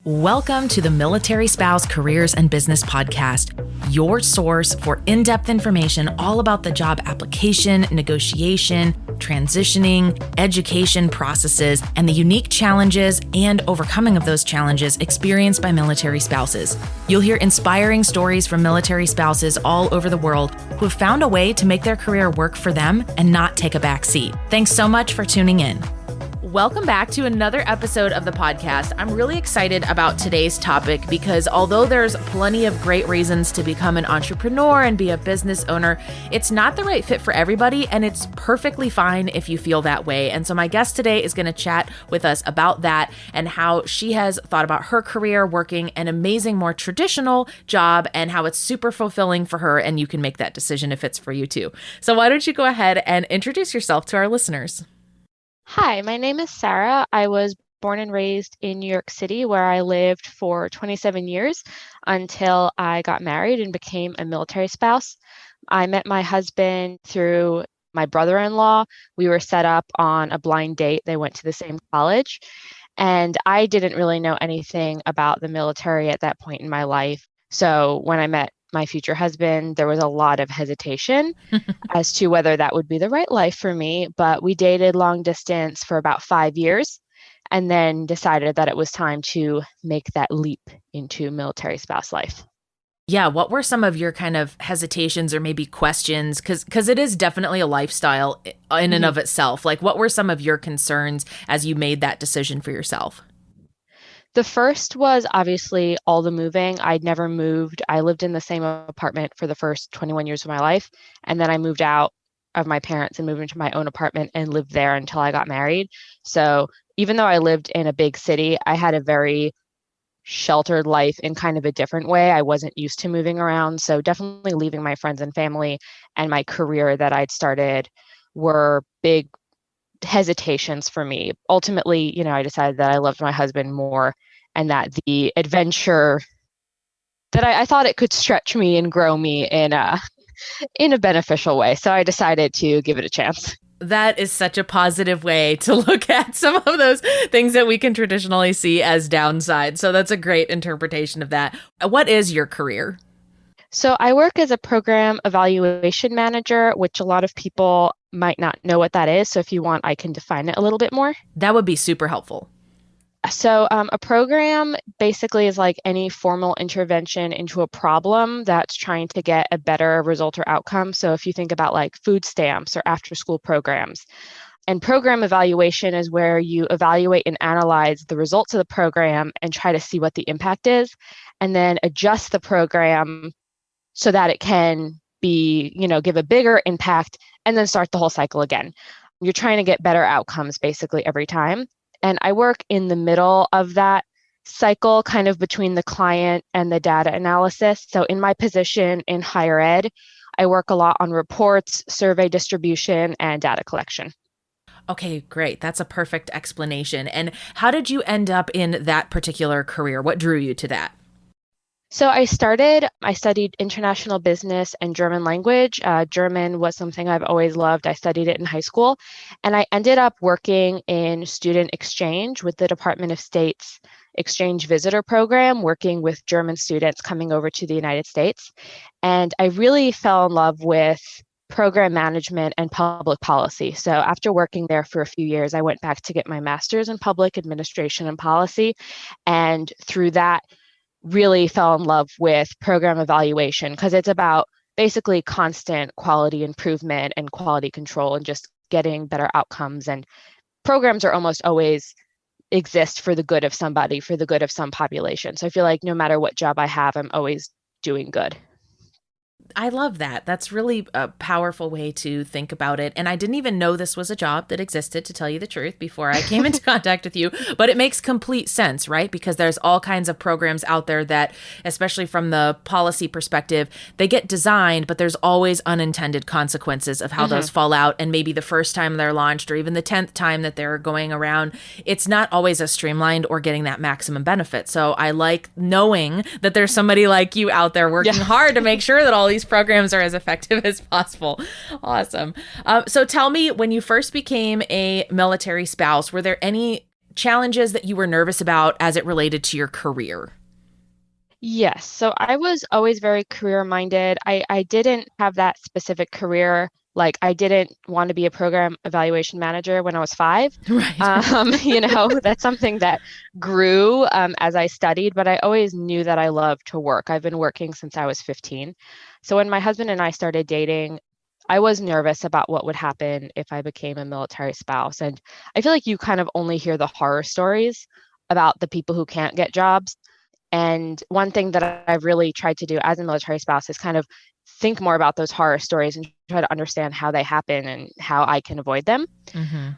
Welcome to the Military Spouse Careers and Business Podcast, your source for in-depth information all about the job application, negotiation, transitioning, education processes, and the unique challenges and overcoming of those challenges experienced by military spouses. You'll hear inspiring stories from military spouses all over the world who have found a way to make their career work for them and not take a back seat. Thanks so much for tuning in. Welcome back to another episode of the podcast. I'm really excited about today's topic because although there's plenty of great reasons to become an entrepreneur and be a business owner, it's not the right fit for everybody, and it's perfectly fine if you feel that way. And so my guest today is going to chat with us about that and how she has thought about her career working an amazing, more traditional job and how it's super fulfilling for her, and you can make that decision if it's for you too. So why don't you go ahead and introduce yourself to our listeners? Hi, my name is Sarah. I was born and raised in New York City, where I lived for 27 years until I got married and became a military spouse. I met my husband through my brother-in-law. We were set up on a blind date. They went to the same college, and I didn't really know anything about the military at that point in my life. So when I met my future husband, there was a lot of hesitation as to whether that would be the right life for me. But we dated long distance for about 5 years and then decided that it was time to make that leap into military spouse life. Yeah, what were some of your kind of hesitations or maybe questions? Because it is definitely a lifestyle in and of itself. Like, what were some of your concerns as you made that decision for yourself? The first was obviously all the moving. I'd never moved. I lived in the same apartment for the first 21 years of my life. And then I moved out of my parents and moved into my own apartment and lived there until I got married. So even though I lived in a big city, I had a very sheltered life in kind of a different way. I wasn't used to moving around. So definitely leaving my friends and family and my career that I'd started were big hesitations for me. Ultimately, I decided that I loved my husband more and that the adventure, that I thought it could stretch me and grow me in a beneficial way. So I decided to give it a chance. That is such a positive way to look at some of those things that we can traditionally see as downside. So that's a great interpretation of that. What is your career? So I work as a program evaluation manager, which a lot of people might not know what that is. So if you want, I can define it a little bit more. That would be super helpful. So a program basically is like any formal intervention into a problem that's trying to get a better result or outcome. So if you think about like food stamps or after school programs, and program evaluation is where you evaluate and analyze the results of the program and try to see what the impact is, and then adjust the program so that it can be, give a bigger impact, and then start the whole cycle again. You're trying to get better outcomes basically every time. And I work in the middle of that cycle, kind of between the client and the data analysis. So in my position in higher ed, I work a lot on reports, survey distribution, and data collection. Okay, great. That's a perfect explanation. And how did you end up in that particular career? What drew you to that? So I studied international business and German language. German was something I've always loved. I studied it in high school, and I ended up working in student exchange with the Department of State's exchange visitor program, working with German students coming over to the United States. And I really fell in love with program management and public policy. So after working there for a few years, I went back to get my master's in public administration and policy. And through that, really fell in love with program evaluation because it's about basically constant quality improvement and quality control and just getting better outcomes. And programs are almost always exist for the good of somebody, for the good of some population. So I feel like no matter what job I have, I'm always doing good. I love that. That's really a powerful way to think about it. And I didn't even know this was a job that existed, to tell you the truth, before I came into contact with you. But it makes complete sense, right? Because there's all kinds of programs out there that, especially from the policy perspective, they get designed, but there's always unintended consequences of how those fall out. And maybe the first time they're launched, or even the 10th time that they're going around, it's not always as streamlined or getting that maximum benefit. So I like knowing that there's somebody like you out there working hard to make sure that all these programs are as effective as possible. Awesome. So tell me, when you first became a military spouse, were there any challenges that you were nervous about as it related to your career? Yes. So I was always very career minded. I didn't have that specific career. Like I didn't want to be a program evaluation manager when I was five. Right. That's something that grew as I studied, but I always knew that I loved to work. I've been working since I was 15. So when my husband and I started dating, I was nervous about what would happen if I became a military spouse. And I feel like you kind of only hear the horror stories about the people who can't get jobs. And one thing that I've really tried to do as a military spouse is kind of think more about those horror stories and try to understand how they happen and how I can avoid them. Mm-hmm.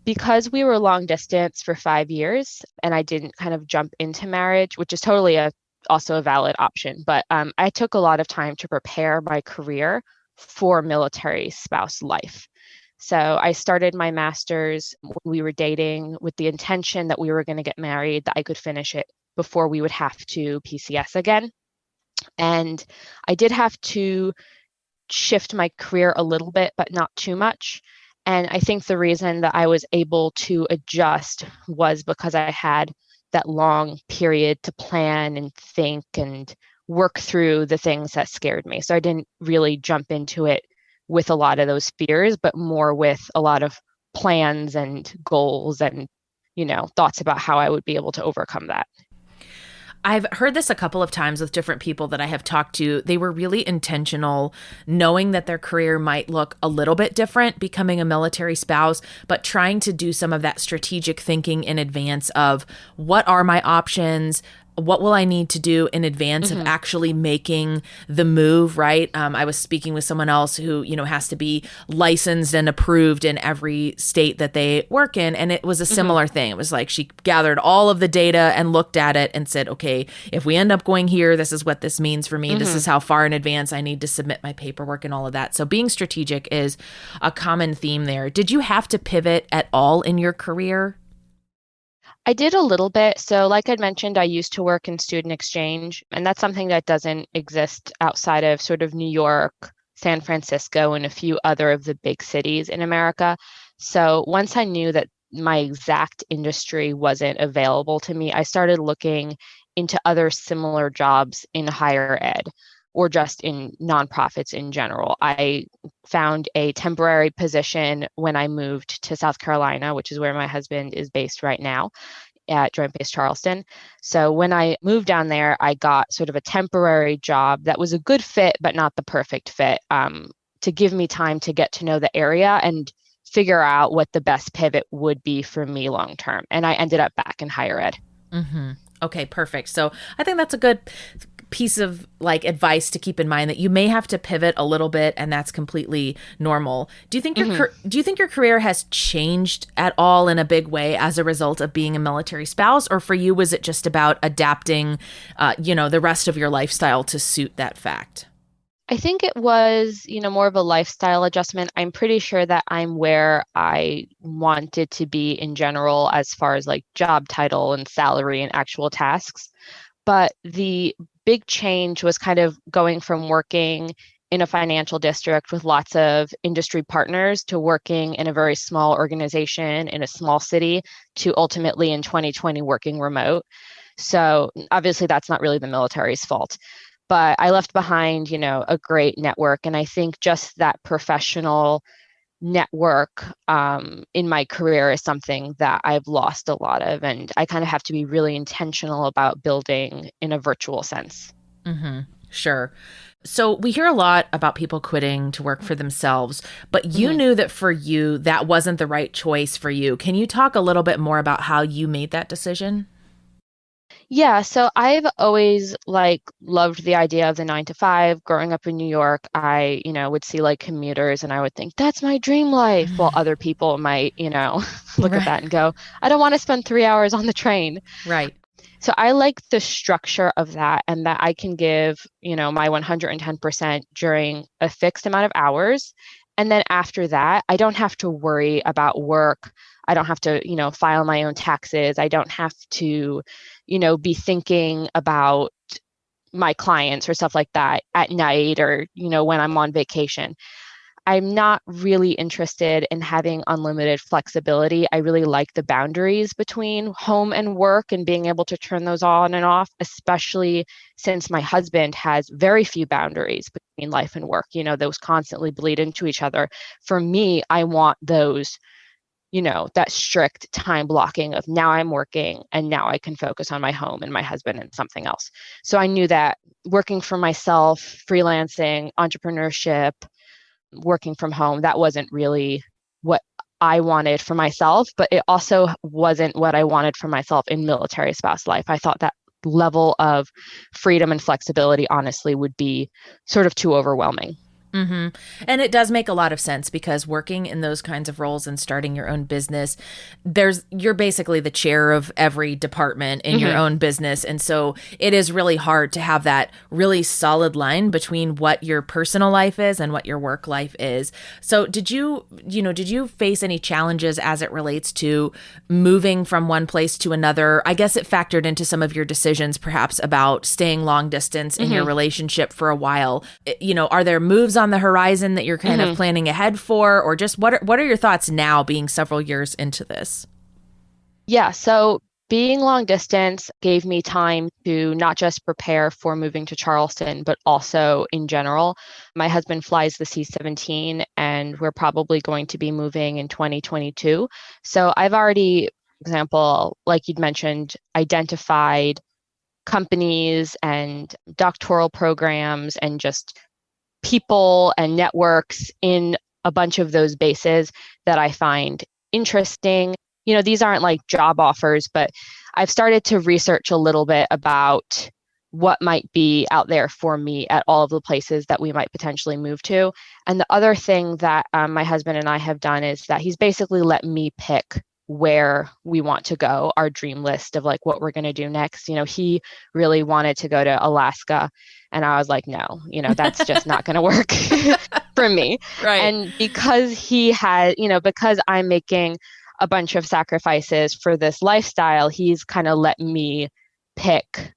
Because we were long distance for 5 years and I didn't kind of jump into marriage, which is totally also a valid option. But I took a lot of time to prepare my career for military spouse life. So I started my master's when we were dating with the intention that we were going to get married, that I could finish it before we would have to PCS again. And I did have to shift my career a little bit, but not too much. And I think the reason that I was able to adjust was because I had that long period to plan and think and work through the things that scared me. So I didn't really jump into it with a lot of those fears, but more with a lot of plans and goals and, thoughts about how I would be able to overcome that. I've heard this a couple of times with different people that I have talked to. They were really intentional, knowing that their career might look a little bit different, becoming a military spouse, but trying to do some of that strategic thinking in advance of what are my options? What will I need to do in advance of actually making the move, right? I was speaking with someone else who, has to be licensed and approved in every state that they work in. And it was a similar thing. It was like she gathered all of the data and looked at it and said, okay, if we end up going here, this is what this means for me. This is how far in advance I need to submit my paperwork and all of that. So being strategic is a common theme there. Did you have to pivot at all in your career? I did a little bit. So, like I'd mentioned, I used to work in student exchange, and that's something that doesn't exist outside of sort of New York, San Francisco, and a few other of the big cities in America. So, once I knew that my exact industry wasn't available to me, I started looking into other similar jobs in higher ed or just in nonprofits in general. I found a temporary position when I moved to South Carolina, which is where my husband is based right now at Joint Base Charleston. So when I moved down there, I got sort of a temporary job that was a good fit, but not the perfect fit, to give me time to get to know the area and figure out what the best pivot would be for me long term. And I ended up back in higher ed. Mm-hmm. Okay, perfect. So I think that's a good piece of advice to keep in mind, that you may have to pivot a little bit, and that's completely normal. Do you think your career has changed at all in a big way as a result of being a military spouse, or for you was it just about adapting the rest of your lifestyle to suit that fact? I think it was, more of a lifestyle adjustment. I'm pretty sure that I'm where I wanted to be in general as far as job title and salary and actual tasks. But the big change was kind of going from working in a financial district with lots of industry partners to working in a very small organization in a small city to ultimately in 2020 working remote. So obviously that's not really the military's fault, but I left behind, a great network. And I think just that professional network in my career is something that I've lost a lot of. And I kind of have to be really intentional about building in a virtual sense. Mm-hmm. Sure. So we hear a lot about people quitting to work for themselves, but you knew that for you, that wasn't the right choice for you. Can you talk a little bit more about how you made that decision? Yeah, so I've always loved the idea of the 9 to 5. Growing up in New York, I, would see commuters and I would think that's my dream life. While other people might, look at that and go, I don't want to spend 3 hours on the train. Right. So I like the structure of that, and that I can give, my 110% during a fixed amount of hours. And then after that, I don't have to worry about work. I don't have to, file my own taxes. I don't have to, be thinking about my clients or stuff like that at night or, when I'm on vacation. I'm not really interested in having unlimited flexibility. I really like the boundaries between home and work and being able to turn those on and off, especially since my husband has very few boundaries between life and work. Those constantly bleed into each other. For me, I want those, that strict time blocking of now I'm working and now I can focus on my home and my husband and something else. So I knew that working for myself, freelancing, entrepreneurship, working from home, that wasn't really what I wanted for myself, but it also wasn't what I wanted for myself in military spouse life. I thought that level of freedom and flexibility, honestly, would be sort of too overwhelming. Mm-hmm. And it does make a lot of sense because working in those kinds of roles and starting your own business, you're basically the chair of every department in your own business. And so it is really hard to have that really solid line between what your personal life is and what your work life is. So did you face any challenges as it relates to moving from one place to another? I guess it factored into some of your decisions, perhaps about staying long distance in your relationship for a while. Are there moves on the horizon that you're kind of planning ahead for, or just what are your thoughts now being several years into this? Yeah, so being long distance gave me time to not just prepare for moving to Charleston, but also in general. My husband flies the C-17 and we're probably going to be moving in 2022. So I've already, for example, like you'd mentioned, identified companies and doctoral programs and just people and networks in a bunch of those bases that I find interesting. These aren't like job offers, but I've started to research a little bit about what might be out there for me at all of the places that we might potentially move to. And the other thing that my husband and I have done is that he's basically let me pick where we want to go, our dream list of like what we're going to do next. He really wanted to go to Alaska. And I was like, no, that's just not going to work for me. Right. And because he had, because I'm making a bunch of sacrifices for this lifestyle, he's kind of let me pick,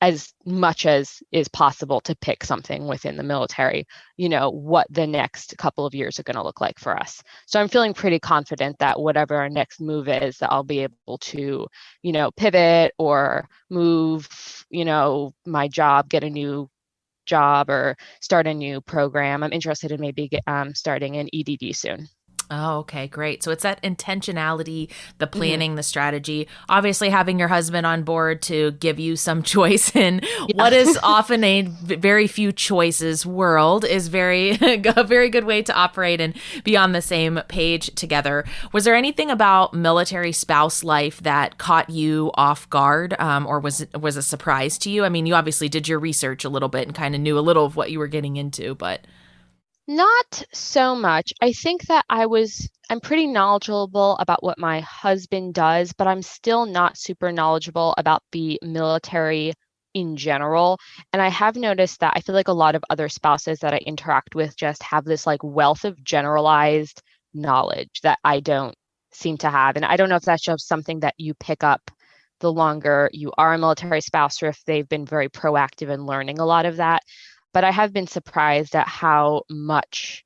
as much as is possible to pick something within the military, what the next couple of years are going to look like for us. So I'm feeling pretty confident that whatever our next move is, that I'll be able to, pivot or move, my job, get a new job or start a new program. I'm interested in maybe starting an EDD soon. Oh, okay, great. So it's that intentionality, the planning, the strategy, obviously having your husband on board to give you some choice in what is often a very few choices world is a very good way to operate and be on the same page together. Was there anything about military spouse life that caught you off guard or was a surprise to you? I mean, you obviously did your research a little bit and kind of knew a little of what you were getting into, but... Not so much. I think that I'm pretty knowledgeable about what my husband does, but I'm still not super knowledgeable about the military in general. And I have noticed that I feel like a lot of other spouses that I interact with just have this like wealth of generalized knowledge that I don't seem to have. And I don't know if that's just something that you pick up the longer you are a military spouse or if they've been very proactive in learning a lot of that. But I have been surprised at how much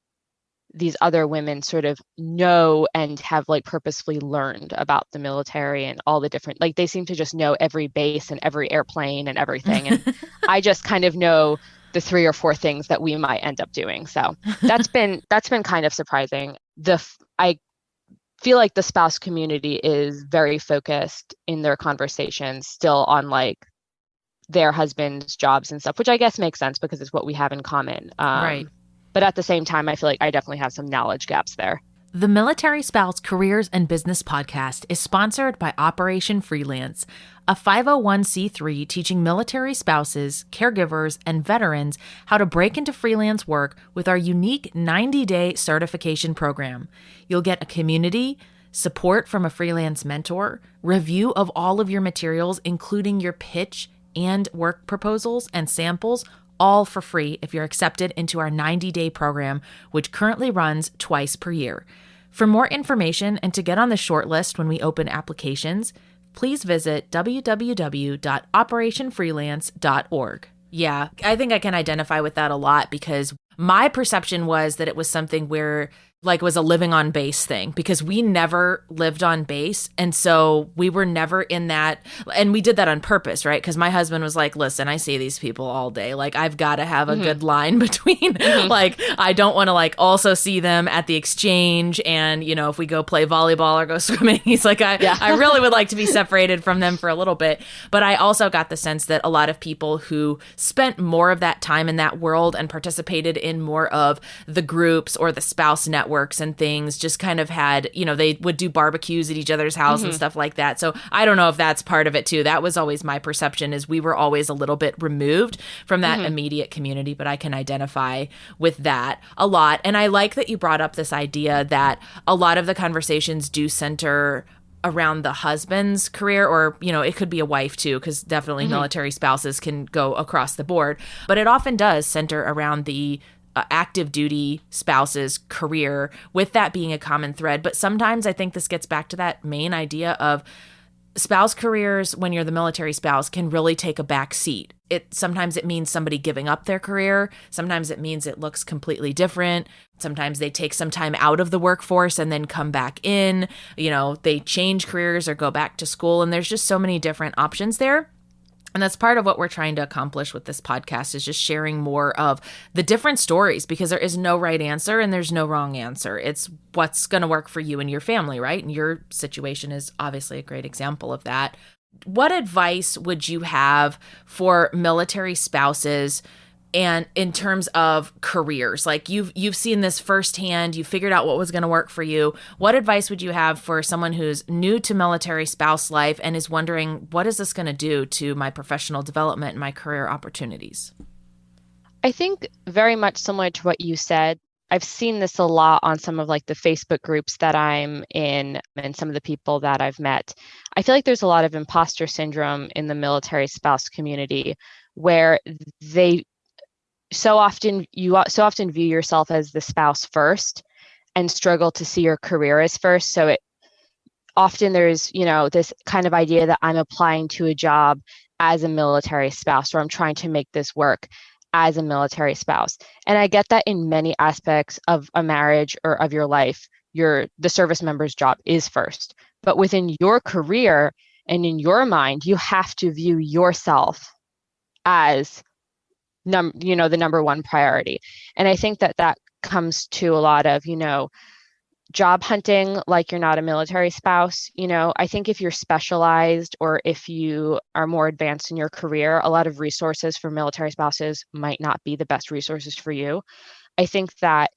these other women sort of know and have like purposefully learned about the military and all the different, like they seem to just know every base and every airplane and everything. And I just kind of know the 3 or 4 things that we might end up doing. So that's been kind of surprising. I feel like the spouse community is very focused in their conversations still on like their husband's jobs and stuff, which I guess makes sense because it's what we have in common. Right. But at the same time, I feel like I definitely have some knowledge gaps there. The Military Spouse Careers and Business Podcast is sponsored by Operation Freelance, a 501c3 teaching military spouses, caregivers, and veterans how to break into freelance work with our unique 90-day certification program. You'll get a community, support from a freelance mentor, review of all of your materials, including your pitch and work proposals and samples, all for free if you're accepted into our 90-day program, which currently runs twice per year. For more information and to get on the short list when we open applications, please visit www.operationfreelance.org. Yeah, I think I can identify with that a lot because My perception was that it was something where like was a living on base thing because we never lived on base. And so we were never in that. And we did that on purpose, right? Because my husband was like, listen, I see these people all day. Like I've got to have a good line between like, I don't want to like also see them at the exchange. And, you know, if we go play volleyball or go swimming, he's like, I really would like to be separated from them for a little bit. But I also got the sense that a lot of people who spent more of that time in that world and participated in more of the groups or the spouse networks and things just kind of had, you know, they would do barbecues at each other's house and stuff like that. So I don't know if that's part of it too. That was always my perception, is we were always a little bit removed from that immediate community, but I can identify with that a lot. And I like that you brought up this idea that a lot of the conversations do center around the husband's career, or, you know, it could be a wife too, because definitely military spouses can go across the board, but it often does center around the active duty spouse's career, with that being a common thread. But sometimes I think this gets back to that main idea of spouse careers when you're the military spouse can really take a back seat. Sometimes it means somebody giving up their career. Sometimes it means it looks completely different. Sometimes they take some time out of the workforce and then come back in. You know, they change careers or go back to school. And there's just so many different options there. And that's part of what we're trying to accomplish with this podcast, is just sharing more of the different stories, because there is no right answer and there's no wrong answer. It's what's going to work for you and your family, right? And your situation is obviously a great example of that. What advice would you have for military spouses, and in terms of careers? Like you've seen this firsthand, you figured out what was going to work for you. What advice would you have for someone who's new to military spouse life and is wondering, what is this going to do to my professional development and my career opportunities? I think very much similar to what you said. I've seen this a lot on some of like the Facebook groups that I'm in and some of the people that I've met. I feel like there's a lot of imposter syndrome in the military spouse community, where you so often view yourself as the spouse first and struggle to see your career as first. So often there's, you know, this kind of idea that I'm applying to a job as a military spouse, or I'm trying to make this work as a military spouse. And I get that in many aspects of a marriage or of your life, the service member's job is first. But within your career and in your mind, you have to view yourself as the number one priority. And I think that comes to a lot of, you know, job hunting, like you're not a military spouse. You know, I think if you're specialized or if you are more advanced in your career, a lot of resources for military spouses might not be the best resources for you. I think that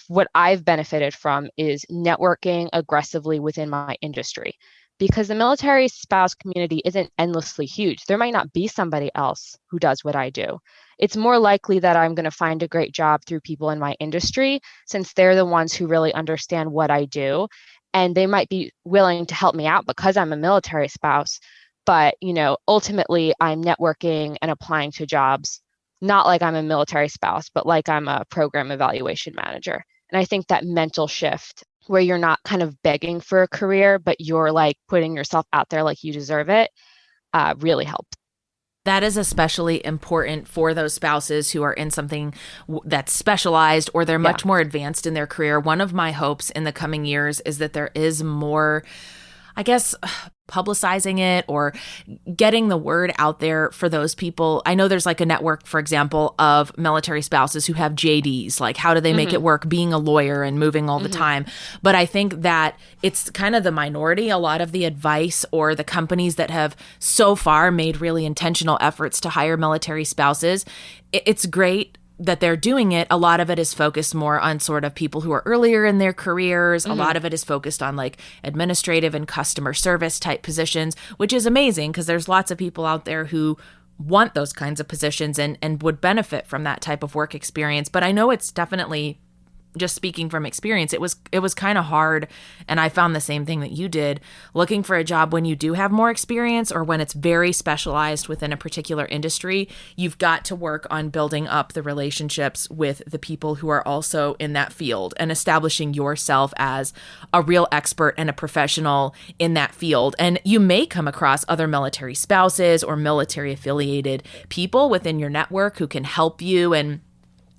what I've benefited from is networking aggressively within my industry, because the military spouse community isn't endlessly huge. There might not be somebody else who does what I do. It's more likely that I'm going to find a great job through people in my industry, since they're the ones who really understand what I do. And they might be willing to help me out because I'm a military spouse. But, you know, ultimately I'm networking and applying to jobs, not like I'm a military spouse, but like I'm a program evaluation manager. And I think that mental shift, where you're not kind of begging for a career, but you're like putting yourself out there like you deserve it, really helps. That is especially important for those spouses who are in something that's specialized, or they're much more advanced in their career. One of my hopes in the coming years is that there is more, I guess, publicizing it or getting the word out there for those people. I know there's like a network, for example, of military spouses who have JDs, like how do they make it work being a lawyer and moving all the time. But I think that it's kind of the minority. A lot of the advice or the companies that have so far made really intentional efforts to hire military spouses, it's great that they're doing it. A lot of it is focused more on sort of people who are earlier in their careers. A lot of it is focused on like administrative and customer service type positions, which is amazing because there's lots of people out there who want those kinds of positions and would benefit from that type of work experience. But I know it's definitely, just speaking from experience, it was kind of hard, and I found the same thing that you did, looking for a job when you do have more experience or when it's very specialized within a particular industry. You've got to work on building up the relationships with the people who are also in that field and establishing yourself as a real expert and a professional in that field. And you may come across other military spouses or military affiliated people within your network who can help you and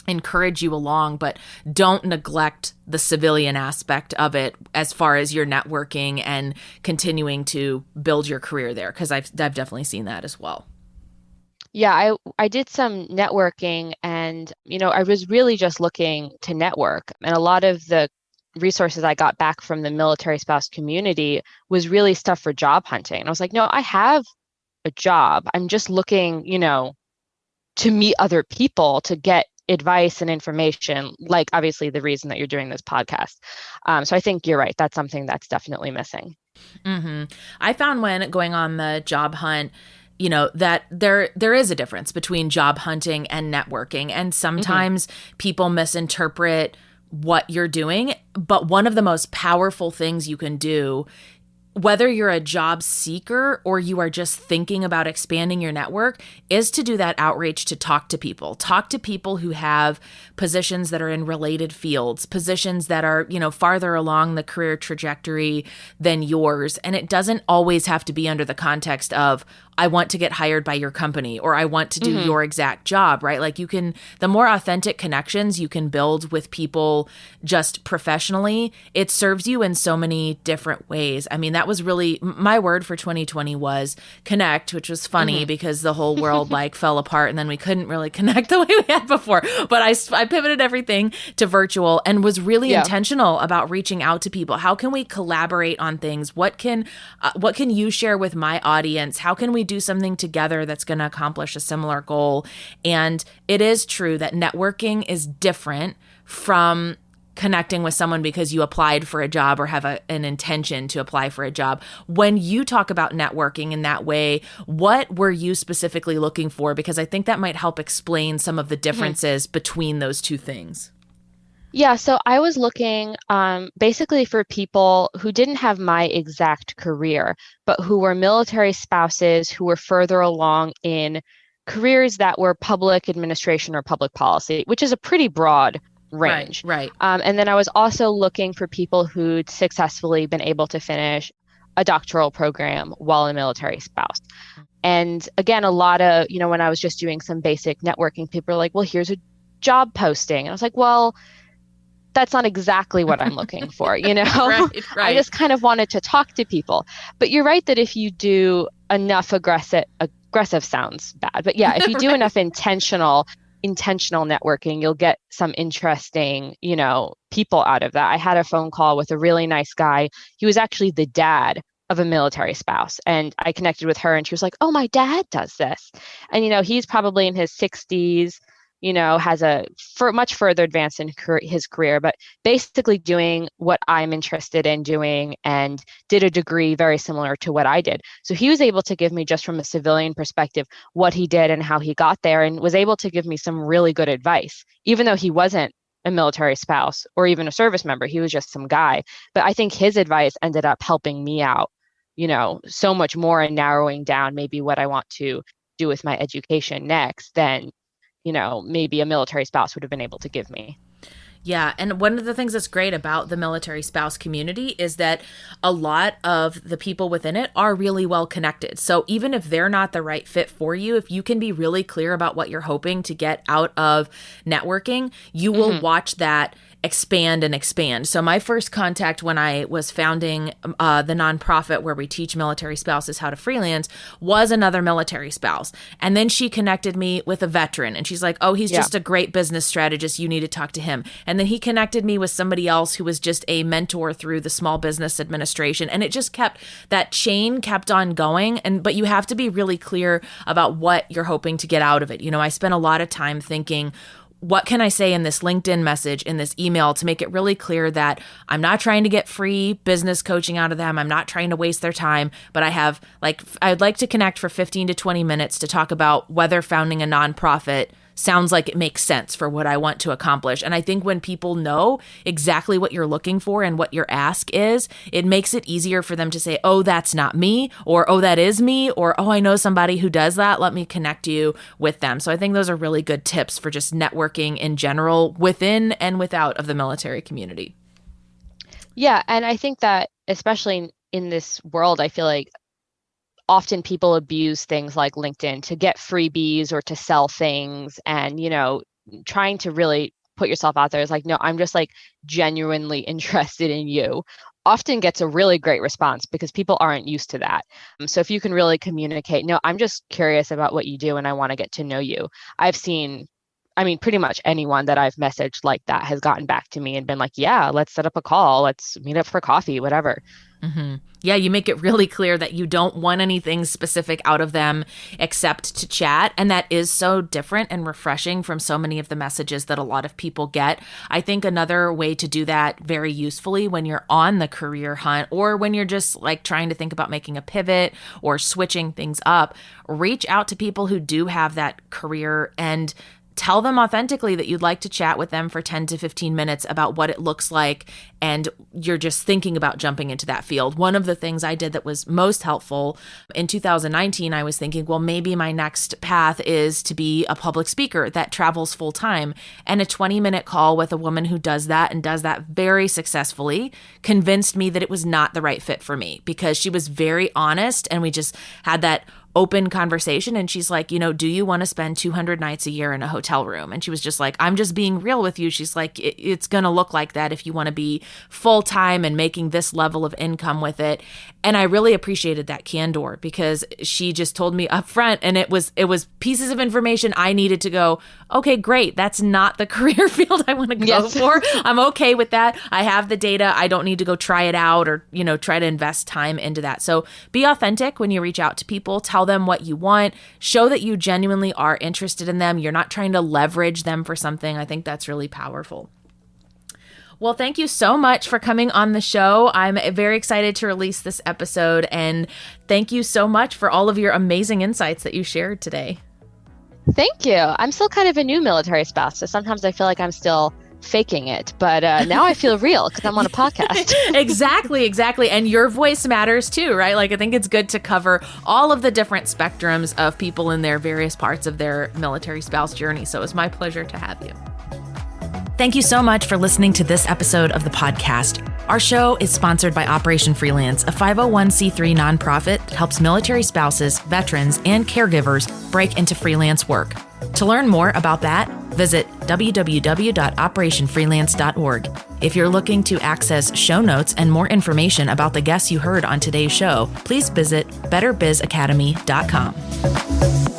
encourage you along, but don't neglect the civilian aspect of it as far as your networking and continuing to build your career there, because I've definitely seen that as well. Yeah, I did some networking, and I was really just looking to network, and a lot of the resources I got back from the military spouse community was really stuff for job hunting. And I was like, no, I have a job. I'm just looking, to meet other people to get advice and information, like obviously the reason that you're doing this podcast. So I think you're right. That's something that's definitely missing. Mm-hmm. I found when going on the job hunt, that there is a difference between job hunting and networking. And sometimes people misinterpret what you're doing. But one of the most powerful things you can do, whether you're a job seeker or you are just thinking about expanding your network, is to do that outreach, to talk to people. Talk to people who have positions that are in related fields, positions that are, farther along the career trajectory than yours. And it doesn't always have to be under the context of, I want to get hired by your company, or I want to do your exact job, right? Like the more authentic connections you can build with people just professionally, it serves you in so many different ways. I mean, that was really, my word for 2020 was connect, which was funny because the whole world fell apart and then we couldn't really connect the way we had before. But I pivoted everything to virtual and was really intentional about reaching out to people. How can we collaborate on things? What can you share with my audience? How can we do something together that's going to accomplish a similar goal? And it is true that networking is different from connecting with someone because you applied for a job or have an intention to apply for a job. When you talk about networking in that way, what were you specifically looking for? Because I think that might help explain some of the differences between those two things. Yeah, so I was looking basically for people who didn't have my exact career, but who were military spouses who were further along in careers that were public administration or public policy, which is a pretty broad range. Right. And then I was also looking for people who'd successfully been able to finish a doctoral program while a military spouse. And again, a lot of, when I was just doing some basic networking, people are like, well, here's a job posting. And I was like, well, that's not exactly what I'm looking for, Right. I just kind of wanted to talk to people. But you're right that if you do enough aggressive sounds bad, but yeah, if you do enough intentional networking, you'll get some interesting, people out of that. I had a phone call with a really nice guy. He was actually the dad of a military spouse. And I connected with her and she was like, oh, my dad does this. And, he's probably in his 60s, has much further advanced in his career, but basically doing what I'm interested in doing and did a degree very similar to what I did. So he was able to give me, just from a civilian perspective, what he did and how he got there, and was able to give me some really good advice, even though he wasn't a military spouse or even a service member. He was just some guy. But I think his advice ended up helping me out, so much more, and narrowing down maybe what I want to do with my education next than maybe a military spouse would have been able to give me. Yeah. And one of the things that's great about the military spouse community is that a lot of the people within it are really well connected. So even if they're not the right fit for you, if you can be really clear about what you're hoping to get out of networking, you will watch that expand and expand. So my first contact when I was founding the nonprofit where we teach military spouses how to freelance was another military spouse. And then she connected me with a veteran and she's like, oh, he's just a great business strategist. You need to talk to him. And then he connected me with somebody else who was just a mentor through the Small Business Administration. And it just that chain kept on going. But you have to be really clear about what you're hoping to get out of it. I spent a lot of time thinking, what can I say in this LinkedIn message, in this email, to make it really clear that I'm not trying to get free business coaching out of them. I'm not trying to waste their time, but I'd like to connect for 15 to 20 minutes to talk about whether founding a nonprofit sounds like it makes sense for what I want to accomplish. And I think when people know exactly what you're looking for and what your ask is, it makes it easier for them to say, oh, that's not me, or oh, that is me, or oh, I know somebody who does that. Let me connect you with them. So I think those are really good tips for just networking in general within and without of the military community. Yeah. And I think that especially in this world, I feel like often people abuse things like LinkedIn to get freebies or to sell things. And, trying to really put yourself out there is like, no, I'm just like genuinely interested in you, often gets a really great response because people aren't used to that. So if you can really communicate, no, I'm just curious about what you do and I want to get to know you. I've seen, I mean, pretty much anyone that I've messaged like that has gotten back to me and been like, yeah, let's set up a call. Let's meet up for coffee, whatever. Mm-hmm. Yeah, you make it really clear that you don't want anything specific out of them except to chat. And that is so different and refreshing from so many of the messages that a lot of people get. I think another way to do that very usefully when you're on the career hunt or when you're just like trying to think about making a pivot or switching things up, reach out to people who do have that career and tell them authentically that you'd like to chat with them for 10 to 15 minutes about what it looks like and you're just thinking about jumping into that field. One of the things I did that was most helpful in 2019, I was thinking, well, maybe my next path is to be a public speaker that travels full time. And a 20-minute call with a woman who does that and does that very successfully convinced me that it was not the right fit for me because she was very honest and we just had that open conversation. And she's like, do you want to spend 200 nights a year in a hotel room? And she was just like, I'm just being real with you. She's like, it's going to look like that if you want to be full time and making this level of income with it. And I really appreciated that candor because she just told me up front and it was pieces of information I needed to go, okay, great. That's not the career field I want to go for. I'm okay with that. I have the data. I don't need to go try it out or, try to invest time into that. So be authentic when you reach out to people. Tell them what you want. Show that you genuinely are interested in them. You're not trying to leverage them for something. I think that's really powerful. Well, thank you so much for coming on the show. I'm very excited to release this episode, and thank you so much for all of your amazing insights that you shared today. Thank you. I'm still kind of a new military spouse, so sometimes I feel like I'm still faking it, but now I feel real because I'm on a podcast. Exactly. And your voice matters too, right? Like I think it's good to cover all of the different spectrums of people in their various parts of their military spouse journey. So it's my pleasure to have you. Thank you so much for listening to this episode of the podcast. Our show is sponsored by Operation Freelance, a 501c3 nonprofit that helps military spouses, veterans, and caregivers break into freelance work. To learn more about that, visit www.operationfreelance.org. If you're looking to access show notes and more information about the guests you heard on today's show, please visit betterbizacademy.com.